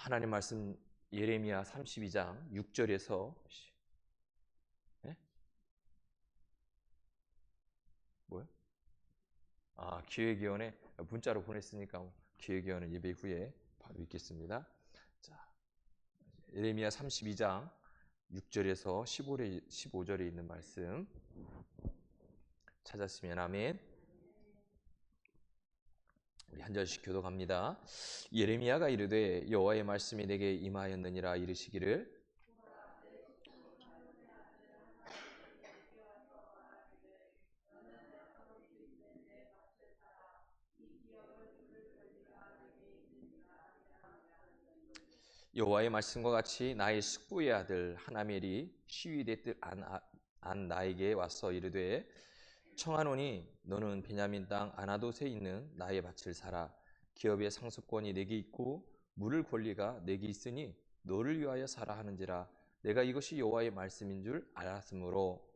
하나님 말씀 예레미야 32장 6절에서 뭐요? 기획위원회 문자로 보냈으니까 기획위원회 예배 후에 바로 읽겠습니다. 자, 예레미야 32장 6절에서 15절에 있는 말씀 찾았으면 아멘. 우리 한 절씩 교독합니다. 예레미야가 이르되 여호와의 말씀이 내게 임하였느니라 이르시기를 여호와의 말씀과 같이 나의 숙부의 아들 하나멜이 시위대 뜰 안 나에게 와서 이르되 청하노니 너는 베냐민 땅 아나돗에 있는 나의 밭을 사라. 기업의 상속권이 내게 있고 물을 권리가 내게 있으니 너를 위하여 사라 하는지라. 내가 이것이 여호와의 말씀인 줄 알았으므로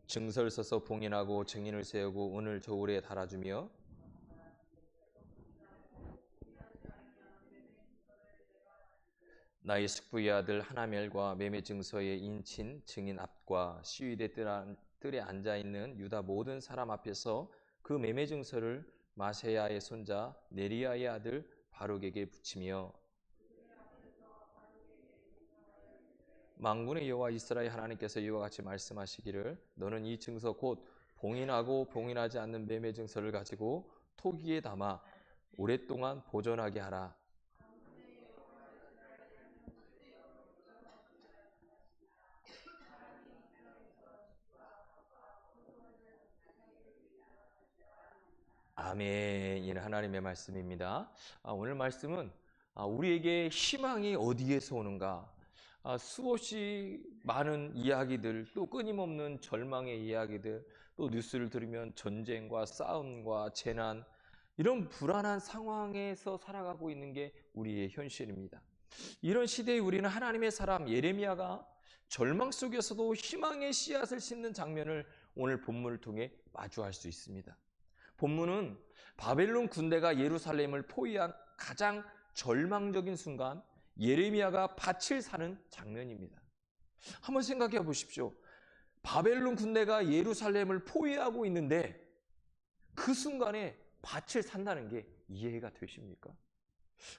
증서를 써서 봉인하고 증인을 세우고 오늘 저울에 달아주며 나의 숙부의 아들 하나멜과 매매 증서의 인친 증인 앞과 시위대 뜰에 앉아있는 유다 모든 사람 앞에서 그 매매 증서를 마세야의 손자 네리야의 아들 바룩에게 붙이며 만군의 여호와 이스라엘 하나님께서 이와 같이 말씀하시기를 너는 이 증서 곧 봉인하고 봉인하지 않는 매매 증서를 가지고 토기에 담아 오랫동안 보존하게 하라. 아멘. 이는 하나님의 말씀입니다. 오늘 말씀은 우리에게 희망이 어디에서 오는가? 수없이 많은 이야기들, 또 끊임없는 절망의 이야기들, 또 뉴스를 들으면 전쟁과 싸움과 재난, 이런 불안한 상황에서 살아가고 있는 게 우리의 현실입니다. 이런 시대에 우리는 하나님의 사람 예레미야가 절망 속에서도 희망의 씨앗을 심는 장면을 오늘 본문을 통해 마주할 수 있습니다. 본문은 바벨론 군대가 예루살렘을 포위한 가장 절망적인 순간 예레미야가 밭을 사는 장면입니다. 한번 생각해 보십시오. 바벨론 군대가 예루살렘을 포위하고 있는데 그 순간에 밭을 산다는 게 이해가 되십니까?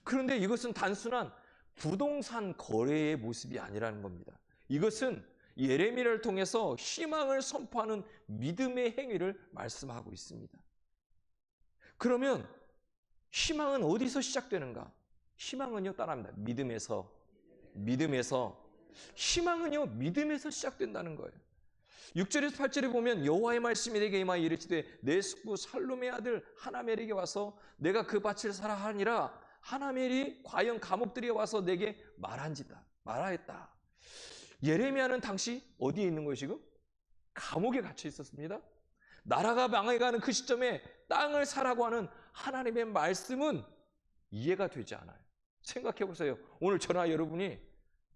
그런데 이것은 단순한 부동산 거래의 모습이 아니라는 겁니다. 이것은 예레미야를 통해서 희망을 선포하는 믿음의 행위를 말씀하고 있습니다. 그러면 희망은 어디서 시작되는가? 희망은요, 따라합니다. 믿음에서. 희망은요, 믿음에서 시작된다는 거예요. 6절에서 8절에 보면 여호와의 말씀이 내게 임하여 이르시되 내 숙부 살룸의 아들 하나멜에게 와서 내가 그 밭을 사라 하니라. 하나멜이 과연 감옥들이 와서 내게 말하였다. 예레미야는 당시 어디에 있는 거예요 지금? 감옥에 갇혀 있었습니다. 나라가 망해가는 그 시점에 땅을 사라고 하는 하나님의 말씀은 이해가 되지 않아요. 생각해 보세요. 오늘 저나 여러분이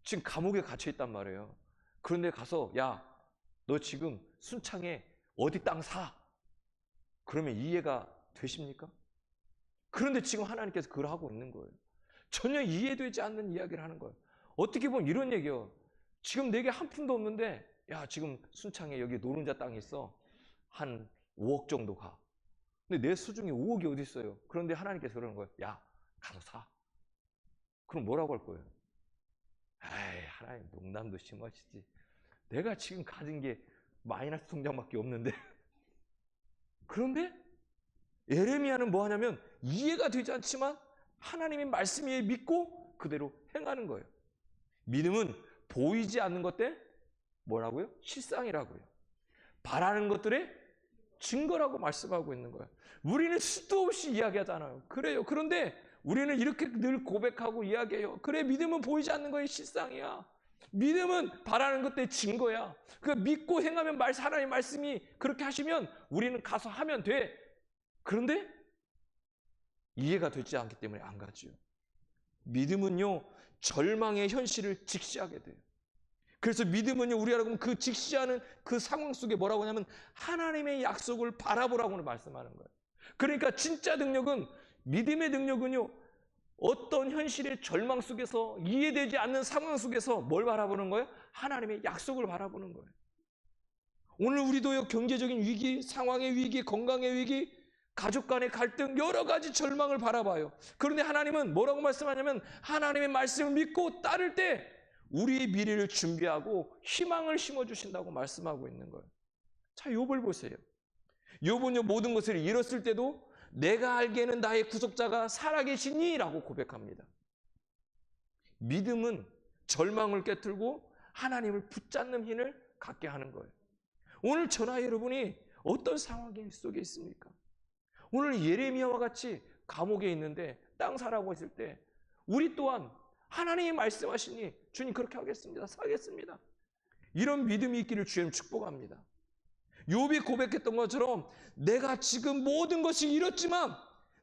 지금 감옥에 갇혀 있단 말이에요. 그런데 가서 야, 너 지금 순창에 어디 땅 사. 그러면 이해가 되십니까? 그런데 지금 하나님께서 그걸 하고 있는 거예요. 전혀 이해되지 않는 이야기를 하는 거예요. 어떻게 보면 이런 얘기예요. 지금 내게 한 푼도 없는데 야, 지금 순창에 여기 노른자 땅이 있어. 한 5억 정도 가. 근데 내 수중에 5억이 어디 있어요? 그런데 하나님께서 그러는 거예요. 야, 가서 사. 그럼 뭐라고 할 거예요? 에이, 하나님 농담도 심하시지. 내가 지금 가진 게 마이너스 통장밖에 없는데. 그런데 예레미야는 뭐 하냐면 이해가 되지 않지만 하나님의 말씀을 믿고 그대로 행하는 거예요. 믿음은 보이지 않는 것들 뭐라고요? 실상이라고요. 바라는 것들의 증거라고 말씀하고 있는 거예요. 우리는 수도 없이 이야기하잖아요. 그래요. 그런데 우리는 이렇게 늘 고백하고 이야기해요. 그래, 믿음은 보이지 않는 거의 실상이야. 믿음은 바라는 것들의 증거야. 그 믿고 행하면 하나님의 말씀이 그렇게 하시면 우리는 가서 하면 돼. 그런데 이해가 되지 않기 때문에 안 가지요. 믿음은요, 절망의 현실을 직시하게 돼요. 그래서 믿음은요, 우리가 여러분 그 직시하는 그 상황 속에 뭐라고 하냐면 하나님의 약속을 바라보라고 말씀하는 거예요. 그러니까 진짜 능력은, 믿음의 능력은요, 어떤 현실의 절망 속에서, 이해되지 않는 상황 속에서 뭘 바라보는 거예요? 하나님의 약속을 바라보는 거예요. 오늘 우리도요, 경제적인 위기, 상황의 위기, 건강의 위기, 가족 간의 갈등, 여러 가지 절망을 바라봐요. 그런데 하나님은 뭐라고 말씀하냐면 하나님의 말씀을 믿고 따를 때 우리의 미래를 준비하고 희망을 심어주신다고 말씀하고 있는 거예요. 자, 욥을 보세요. 욥은요, 모든 것을 잃었을 때도 내가 알기에는 나의 구속자가 살아계시니 라고 고백합니다. 믿음은 절망을 깨뜨리고 하나님을 붙잡는 힘을 갖게 하는 거예요. 오늘 저나 여러분이 어떤 상황 속에 있습니까? 오늘 예레미야와 같이 감옥에 있는데 땅 사라고 했을 때 우리 또한 하나님이 말씀하시니 주님 그렇게 하겠습니다. 사겠습니다. 이런 믿음이 있기를 주님 축복합니다. 욥이 고백했던 것처럼 내가 지금 모든 것이 잃었지만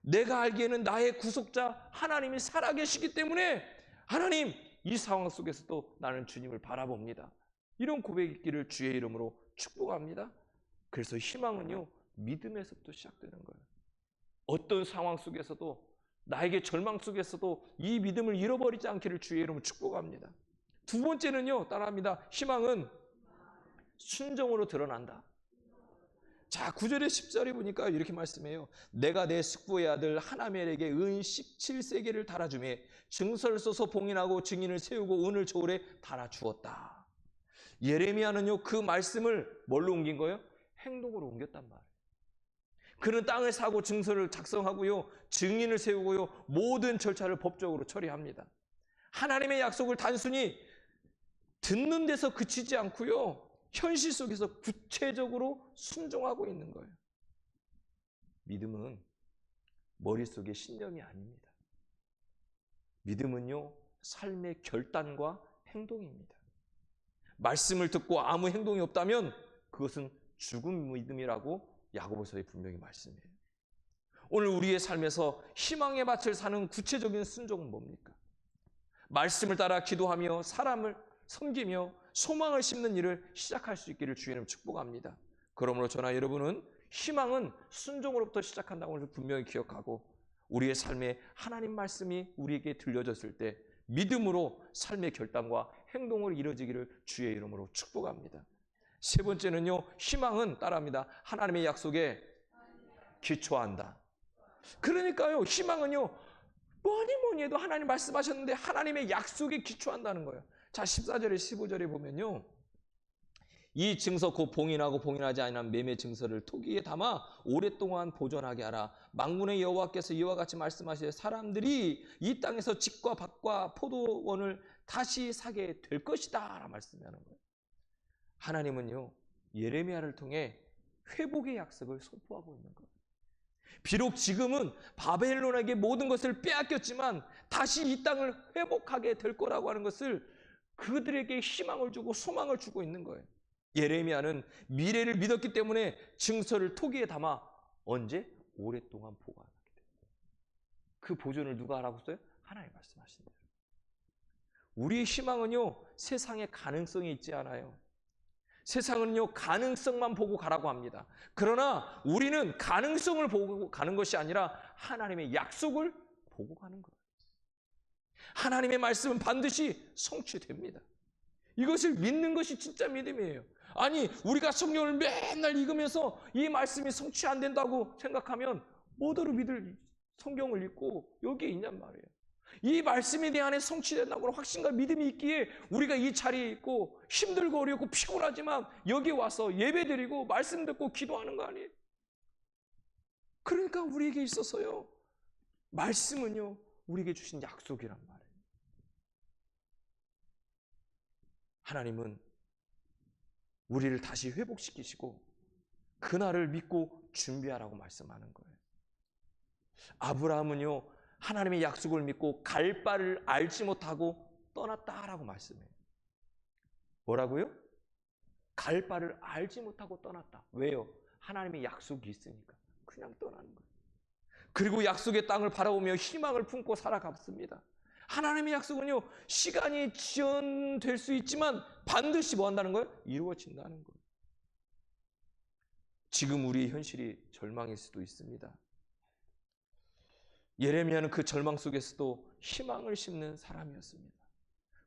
내가 알기에는 나의 구속자 하나님이 살아계시기 때문에 하나님, 이 상황 속에서도 나는 주님을 바라봅니다. 이런 고백이 있기를 주의 이름으로 축복합니다. 그래서 희망은요, 믿음에서부터 시작되는 거예요. 어떤 상황 속에서도, 나에게 절망 속에서도 이 믿음을 잃어버리지 않기를 주의 이름으로 축복합니다. 두 번째는요, 따라합니다. 희망은 순종으로 드러난다. 자, 9절에 10절에 보니까 이렇게 말씀해요. 내가 내 숙부의 아들 하나멜에게 은 17세계를 달아주매 증서를 써서 봉인하고 증인을 세우고 은을 저울에 달아주었다. 예레미야는요, 그 말씀을 뭘로 옮긴 거예요? 행동으로 옮겼단 말이에요. 그는 땅을 사고 증서를 작성하고요, 증인을 세우고요, 모든 절차를 법적으로 처리합니다. 하나님의 약속을 단순히 듣는 데서 그치지 않고요, 현실 속에서 구체적으로 순종하고 있는 거예요. 믿음은 머릿속의 신념이 아닙니다. 믿음은요, 삶의 결단과 행동입니다. 말씀을 듣고 아무 행동이 없다면 그것은 죽은 믿음이라고 야고보서에 분명히 말씀해요. 오늘 우리의 삶에서 희망의 밭을 사는 구체적인 순종은 뭡니까? 말씀을 따라 기도하며 사람을 섬기며 소망을 심는 일을 시작할 수 있기를 주님 축복합니다. 그러므로 저나 여러분은 희망은 순종으로부터 시작한다고 분명히 기억하고 우리의 삶에 하나님 말씀이 우리에게 들려졌을 때 믿음으로 삶의 결단과 행동을 이루어지기를 주의 이름으로 축복합니다. 세 번째는요, 희망은 따라합니다. 하나님의 약속에 기초한다. 그러니까요, 희망은요, 뭐니 해도 하나님 말씀하셨는데 하나님의 약속에 기초한다는 거예요. 자, 14절에 15절에 보면요, 이 증서 곧 봉인하고 봉인하지 아니한 매매 증서를 토기에 담아 오랫동안 보존하게 하라. 만군의 여호와께서 이와 같이 말씀하시되 사람들이 이 땅에서 집과 밭과 포도원을 다시 사게 될 것이다 라고 말씀하는 거예요. 하나님은요, 예레미야를 통해 회복의 약속을 선포하고 있는 거예요. 비록 지금은 바벨론에게 모든 것을 빼앗겼지만 다시 이 땅을 회복하게 될 거라고 하는 것을 그들에게 희망을 주고 소망을 주고 있는 거예요. 예레미야는 미래를 믿었기 때문에 증서를 토기에 담아 언제? 오랫동안 보관하게 됩니다. 그 보존을 누가 하라고 써요? 하나님 말씀하십니다. 우리의 희망은요, 세상에 가능성이 있지 않아요. 세상은요, 가능성만 보고 가라고 합니다. 그러나 우리는 가능성을 보고 가는 것이 아니라 하나님의 약속을 보고 가는 거예요. 하나님의 말씀은 반드시 성취됩니다. 이것을 믿는 것이 진짜 믿음이에요. 아니, 우리가 성경을 맨날 읽으면서 이 말씀이 성취 안 된다고 생각하면 뭐더러 믿을 성경을 읽고 여기에 있냔 말이에요. 이 말씀에 대한 성취된다고 확신과 믿음이 있기에 우리가 이 자리에 있고 힘들고 어렵고 피곤하지만 여기 와서 예배드리고 말씀 듣고 기도하는 거 아니에요? 그러니까 우리에게 있어서요, 말씀은요, 우리에게 주신 약속이란 말이에요. 하나님은 우리를 다시 회복시키시고 그날을 믿고 준비하라고 말씀하는 거예요. 아브라함은요, 하나님의 약속을 믿고 갈 바를 알지 못하고 떠났다라고 말씀해요. 뭐라고요? 갈 바를 알지 못하고 떠났다. 왜요? 하나님의 약속이 있으니까 그냥 떠나는 거예요. 그리고 약속의 땅을 바라보며 희망을 품고 살아갔습니다. 하나님의 약속은요, 시간이 지연될 수 있지만 반드시 뭐 한다는 거예요? 이루어진다는 거예요. 지금 우리의 현실이 절망일 수도 있습니다. 예레미야는 그 절망 속에서도 희망을 심는 사람이었습니다.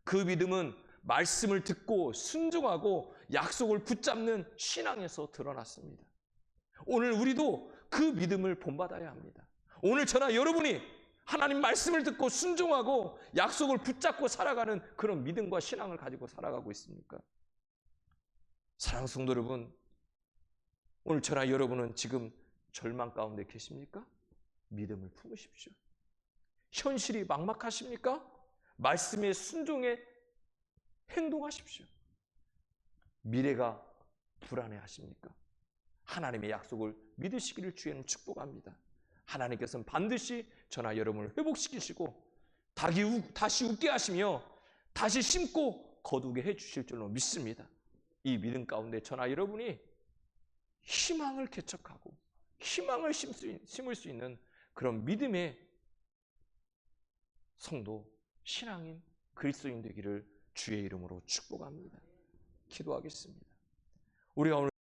그 믿음은 말씀을 듣고 순종하고 약속을 붙잡는 신앙에서 드러났습니다. 오늘 우리도 그 믿음을 본받아야 합니다. 오늘 저나 여러분이 하나님 말씀을 듣고 순종하고 약속을 붙잡고 살아가는 그런 믿음과 신앙을 가지고 살아가고 있습니까? 사랑하는 성도 여러분, 오늘 저나 여러분은 지금 절망 가운데 계십니까? 믿음을 품으십시오. 현실이 막막하십니까? 말씀에 순종해 행동하십시오. 미래가 불안해하십니까? 하나님의 약속을 믿으시기를 주님 축복합니다. 하나님께서는 반드시 저나 여러분을 회복시키시고 다시 웃게 하시며 다시 심고 거두게 해주실 줄로 믿습니다. 이 믿음 가운데 저나 여러분이 희망을 개척하고 희망을 심을 수 있는 그런 믿음의 성도, 신앙인, 그리스도인 되기를 주의 이름으로 축복합니다. 기도하겠습니다. 우리가 오늘